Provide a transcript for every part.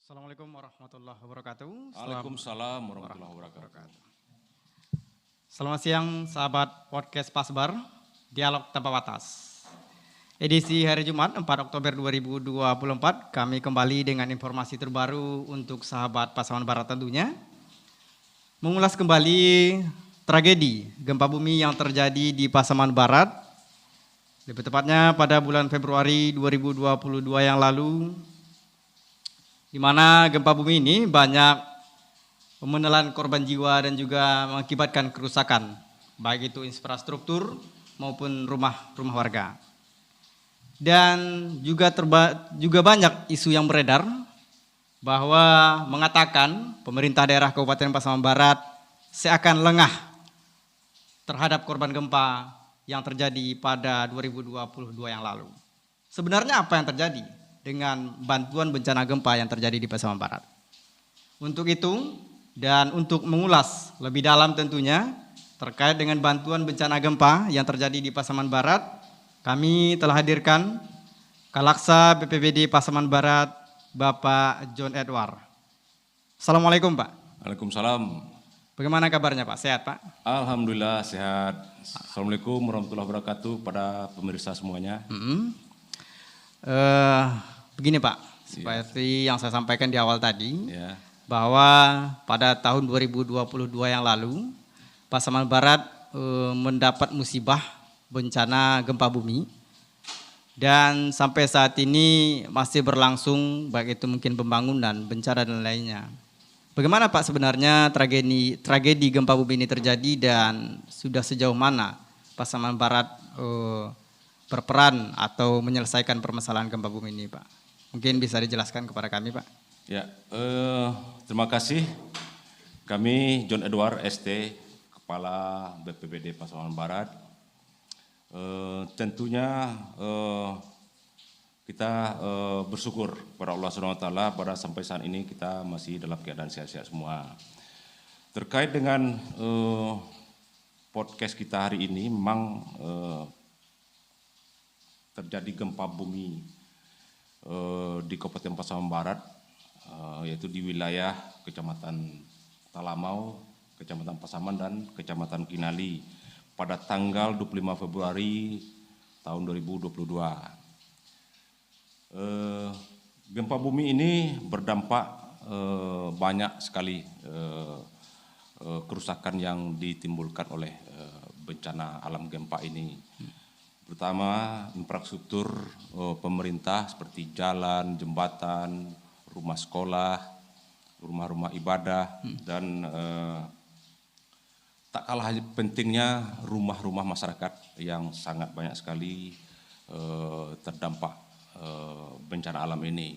Assalamualaikum warahmatullahi wabarakatuh. Waalaikumsalam warahmatullahi wabarakatuh. Selamat siang sahabat podcast Pasbar, Dialog Tanpa Batas. Edisi hari Jumat 4 Oktober 2024, kami kembali dengan informasi terbaru untuk sahabat Pasaman Barat tentunya. Mengulas kembali tragedi gempa bumi yang terjadi di Pasaman Barat, lebih tepatnya pada bulan Februari 2022 yang lalu, di mana gempa bumi ini banyak menelan korban jiwa dan juga mengakibatkan kerusakan, baik itu infrastruktur maupun rumah-rumah warga. Dan juga banyak isu yang beredar bahwa mengatakan pemerintah daerah Kabupaten Pasaman Barat seakan lengah terhadap korban gempa yang terjadi pada 2022 yang lalu. Sebenarnya apa yang terjadi dengan bantuan bencana gempa yang terjadi di Pasaman Barat? Untuk itu dan untuk mengulas lebih dalam tentunya terkait dengan bantuan bencana gempa yang terjadi di Pasaman Barat, kami telah hadirkan Kalaksa BPBD Pasaman Barat, Bapak John Edward. Assalamualaikum Pak. Waalaikumsalam. Bagaimana kabarnya Pak? Sehat Pak? Alhamdulillah sehat. Assalamualaikum warahmatullahi wabarakatuh pada pemirsa semuanya. Begini Pak, seperti yang saya sampaikan di awal tadi, Ya. bahwa pada tahun 2022 yang lalu, Pasaman Barat mendapat musibah bencana gempa bumi, dan sampai saat ini masih berlangsung, baik itu mungkin pembangunan, bencana dan lainnya. Bagaimana Pak sebenarnya tragedi gempa bumi ini terjadi dan sudah sejauh mana Pasaman Barat berperan atau menyelesaikan permasalahan gempa bumi ini Pak? Mungkin bisa dijelaskan kepada kami Pak. Ya, terima kasih. Kami John Edward ST, Kepala BPBD Pasaman Barat. Tentunya kita bersyukur kepada Allah SWT pada sampai saat ini kita masih dalam keadaan sehat-sehat semua. Terkait dengan podcast kita hari ini, memang terjadi gempa bumi di Kabupaten Pasaman Barat, yaitu di wilayah Kecamatan Talamau, Kecamatan Pasaman dan Kecamatan Kinali pada tanggal 25 Februari tahun 2022. Gempa bumi ini berdampak banyak sekali kerusakan yang ditimbulkan oleh bencana alam gempa ini. Pertama, infrastruktur pemerintah seperti jalan, jembatan, rumah sekolah, rumah-rumah ibadah, dan tak kalah pentingnya rumah-rumah masyarakat yang sangat banyak sekali terdampak bencana alam ini.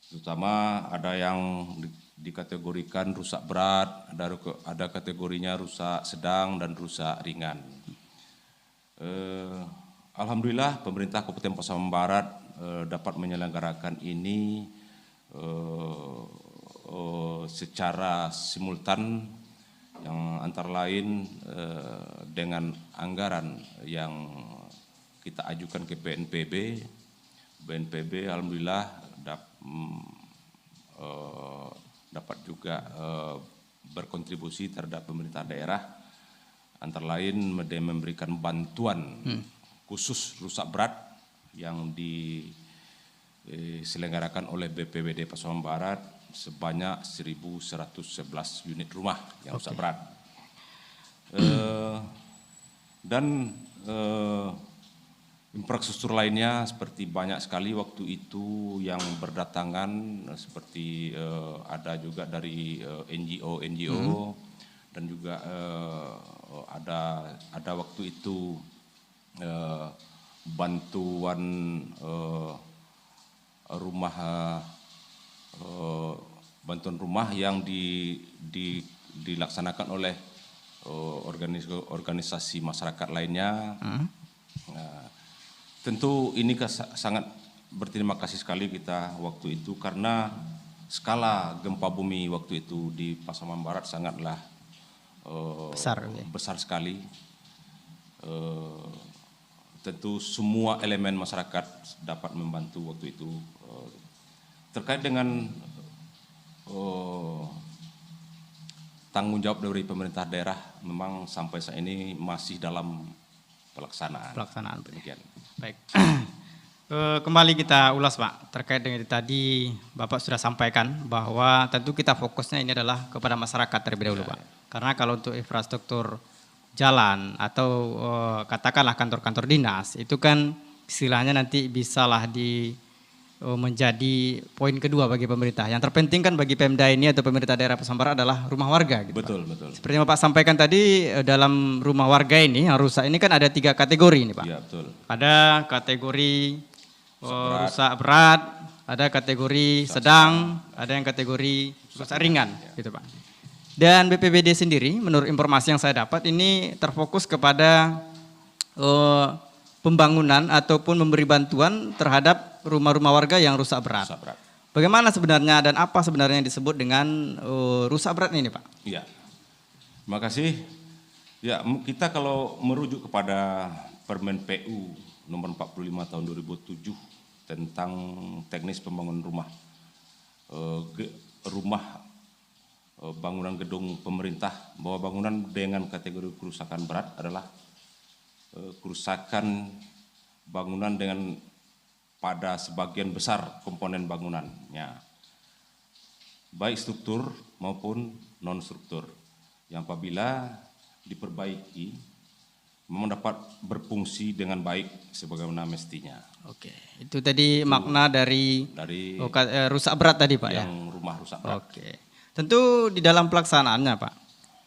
Terutama ada yang dikategorikan rusak berat, ada kategorinya rusak sedang dan rusak ringan. Alhamdulillah pemerintah Kabupaten Pasaman Barat dapat menyelenggarakan ini secara simultan, yang antara lain dengan anggaran yang kita ajukan ke BNPB. BNPB alhamdulillah dapat juga berkontribusi terhadap pemerintah daerah, antara lain memberikan bantuan khusus rusak berat yang diselenggarakan oleh BPBD Pasaman Barat sebanyak 1.111 unit rumah yang rusak berat. Dan infrastruktur lainnya seperti banyak sekali waktu itu yang berdatangan, seperti ada juga dari NGO dan juga ada waktu itu bantuan rumah yang dilaksanakan oleh organisasi masyarakat lainnya. Tentu ini sangat berterima kasih sekali kita waktu itu, karena skala gempa bumi waktu itu di Pasaman Barat sangatlah besar sekali. Tentu semua elemen masyarakat dapat membantu waktu itu. terkait dengan tanggung jawab dari pemerintah daerah memang sampai saat ini masih dalam pelaksanaan. Demikian. Baik. Kembali kita ulas Pak, terkait dengan tadi Bapak sudah sampaikan bahwa tentu kita fokusnya ini adalah kepada masyarakat terlebih dahulu Pak. Karena kalau untuk infrastruktur jalan atau katakanlah kantor-kantor dinas itu kan istilahnya nanti bisalah menjadi poin kedua bagi pemerintah. Yang terpenting kan bagi Pemda ini atau pemerintah daerah Pasaman adalah rumah warga. Gitu, betul, Pak. betul. Seperti yang Bapak sampaikan tadi dalam rumah warga ini yang rusak ini kan ada 3 kategori ini Pak. Iya betul. Ada kategori rusak berat, ada kategori sedang, ada yang kategori rusak ringan, gitu Pak. Dan BPBD sendiri, menurut informasi yang saya dapat, ini terfokus kepada pembangunan ataupun memberi bantuan terhadap rumah-rumah warga yang rusak berat. Rusak berat. Bagaimana sebenarnya dan apa sebenarnya yang disebut dengan rusak berat ini Pak? Iya, terima kasih. Ya, kita kalau merujuk kepada Permen PU nomor 45 tahun 2007 tentang teknis pembangunan bangunan gedung pemerintah, bahwa bangunan dengan kategori kerusakan berat adalah kerusakan bangunan dengan pada sebagian besar komponen bangunannya, baik struktur maupun non struktur, yang apabila diperbaiki memang dapat berfungsi dengan baik sebagaimana mestinya. Oke, itu tadi makna dari rusak berat tadi Pak, yang rumah rusak berat. Oke, tentu di dalam pelaksanaannya Pak,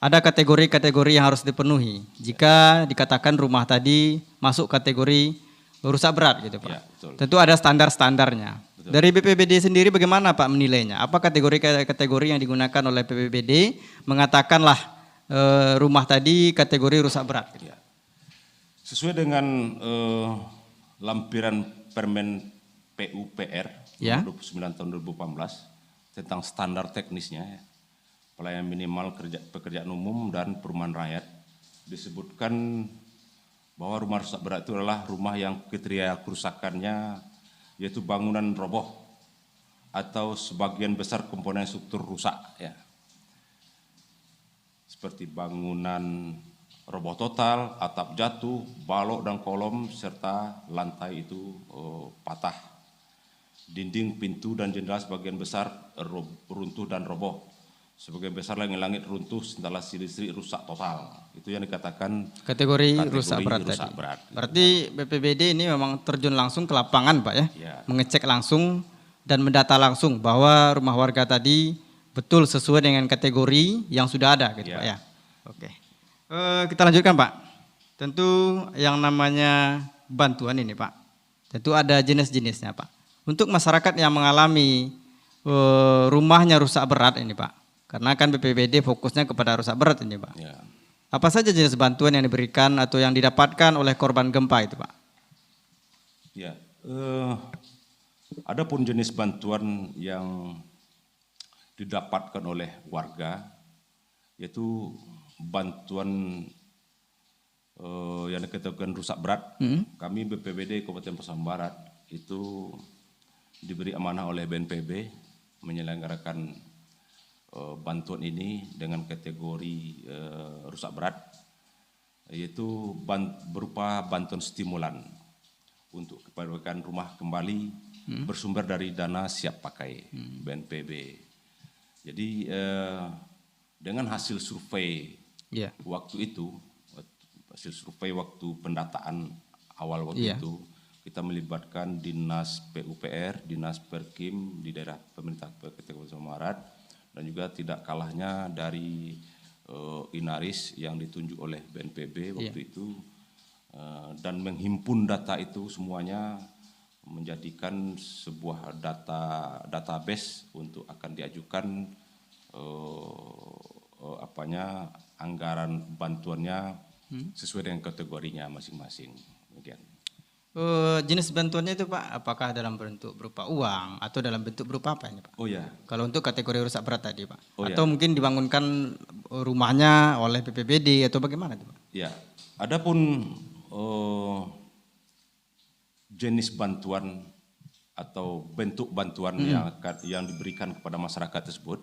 ada kategori-kategori yang harus dipenuhi jika dikatakan rumah tadi masuk kategori rusak berat gitu Pak. Ya, betul. Tentu ada standar-standarnya. Betul. Dari BPBD sendiri bagaimana Pak menilainya? Apa kategori-kategori yang digunakan oleh BPBD mengatakanlah rumah tadi kategori rusak berat? Gitu. Ya. Sesuai dengan lampiran Permen PUPR nomor 29 tahun 2018 tentang standar teknisnya, pelayanan minimal pekerjaan umum dan perumahan rakyat, disebutkan bahwa rumah rusak berat itu adalah rumah yang kriteria kerusakannya yaitu bangunan roboh atau sebagian besar komponen struktur rusak, ya. Seperti bangunan roboh total, atap jatuh, balok dan kolom serta lantai itu patah. Dinding, pintu dan jendela sebagian besar runtuh dan roboh. Sebagian besar langit-langit runtuh, instalasi listrik rusak total. Itu yang dikatakan kategori rusak berat tadi. Berarti BPBD ini memang terjun langsung ke lapangan Pak ya? Ya. Mengecek langsung dan mendata langsung bahwa rumah warga tadi betul sesuai dengan kategori yang sudah ada gitu ya. Pak ya. Oke. Kita lanjutkan Pak. Tentu yang namanya bantuan ini Pak, tentu ada jenis-jenisnya Pak. Untuk masyarakat yang mengalami rumahnya rusak berat ini Pak, karena kan BPBD fokusnya kepada rusak berat ini Pak. Ya. Apa saja jenis bantuan yang diberikan atau yang didapatkan oleh korban gempa itu Pak? Ya, ada pun jenis bantuan yang didapatkan oleh warga, yaitu bantuan yang dikatakan rusak berat. Kami BPBD Kabupaten Pasaman Barat itu diberi amanah oleh BNPB menyelenggarakan bantuan ini dengan kategori rusak berat, yaitu berupa bantuan stimulan untuk keperbaikan rumah kembali bersumber dari dana siap pakai BNPB. Jadi dengan hasil survei waktu itu, hasil survei waktu pendataan awal waktu itu, kita melibatkan Dinas PUPR, Dinas Perkim di daerah pemerintah Kabupaten Pasaman Barat, dan juga tidak kalahnya dari Inaris yang ditunjuk oleh BNPB waktu itu, dan menghimpun data itu semuanya menjadikan sebuah database untuk akan diajukan anggaran bantuannya sesuai dengan kategorinya masing-masing. Demikian. Jenis bantuannya itu Pak, apakah dalam bentuk berupa uang atau dalam bentuk berupa apa ini Pak? Oh ya. Kalau untuk kategori rusak berat tadi Pak, atau mungkin dibangunkan rumahnya oleh BPBD atau bagaimana itu Pak? Ya, adapun jenis bantuan atau bentuk bantuan yang diberikan kepada masyarakat tersebut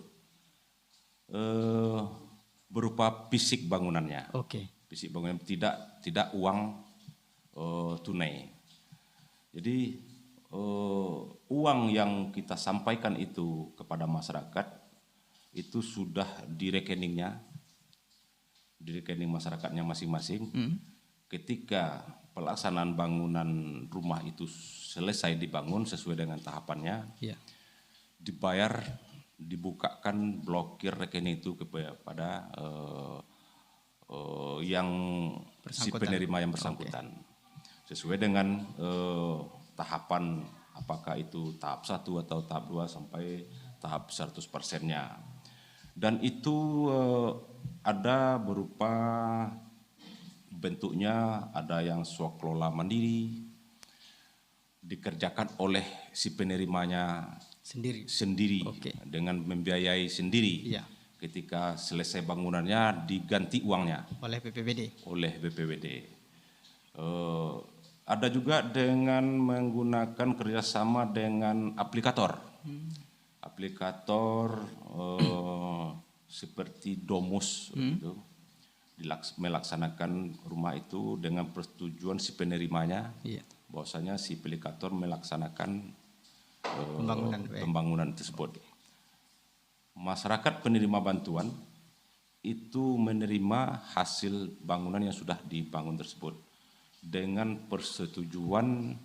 berupa fisik bangunannya. Oke. Fisik bangunan, tidak uang tunai. Jadi uang yang kita sampaikan itu kepada masyarakat itu sudah di rekening masyarakatnya masing-masing. Ketika pelaksanaan bangunan rumah itu selesai dibangun sesuai dengan tahapannya, dibukakan blokir rekening itu kepada yang si penerima yang bersangkutan. Sesuai dengan tahapan, apakah itu tahap 1 atau tahap 2 sampai tahap 100%-nya. Dan itu ada berupa bentuknya, ada yang swakelola mandiri, dikerjakan oleh si penerimanya sendiri dengan membiayai sendiri. Ketika selesai bangunannya diganti uangnya oleh BPBD. Ada juga dengan menggunakan kerjasama dengan aplikator. Aplikator seperti Domus gitu, melaksanakan rumah itu dengan persetujuan si penerimanya. Bahwasanya si aplikator melaksanakan pembangunan tersebut. Masyarakat penerima bantuan itu menerima hasil bangunan yang sudah dibangun tersebut dengan persetujuan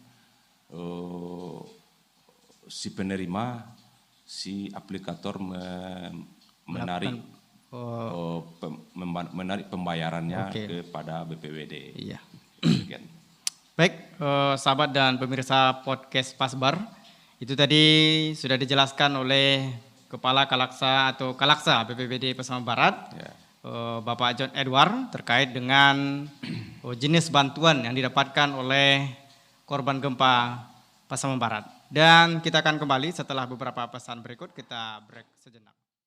si penerima, si aplikator menarik pembayarannya kepada BPBD. Baik, sahabat dan pemirsa podcast Pasbar, itu tadi sudah dijelaskan oleh Kepala Kalaksa atau Kalaksa BPBD Pasaman Barat, Bapak John Edward, terkait dengan jenis bantuan yang didapatkan oleh korban gempa Pasaman Barat. Dan kita akan kembali setelah beberapa pesan berikut, kita break sejenak.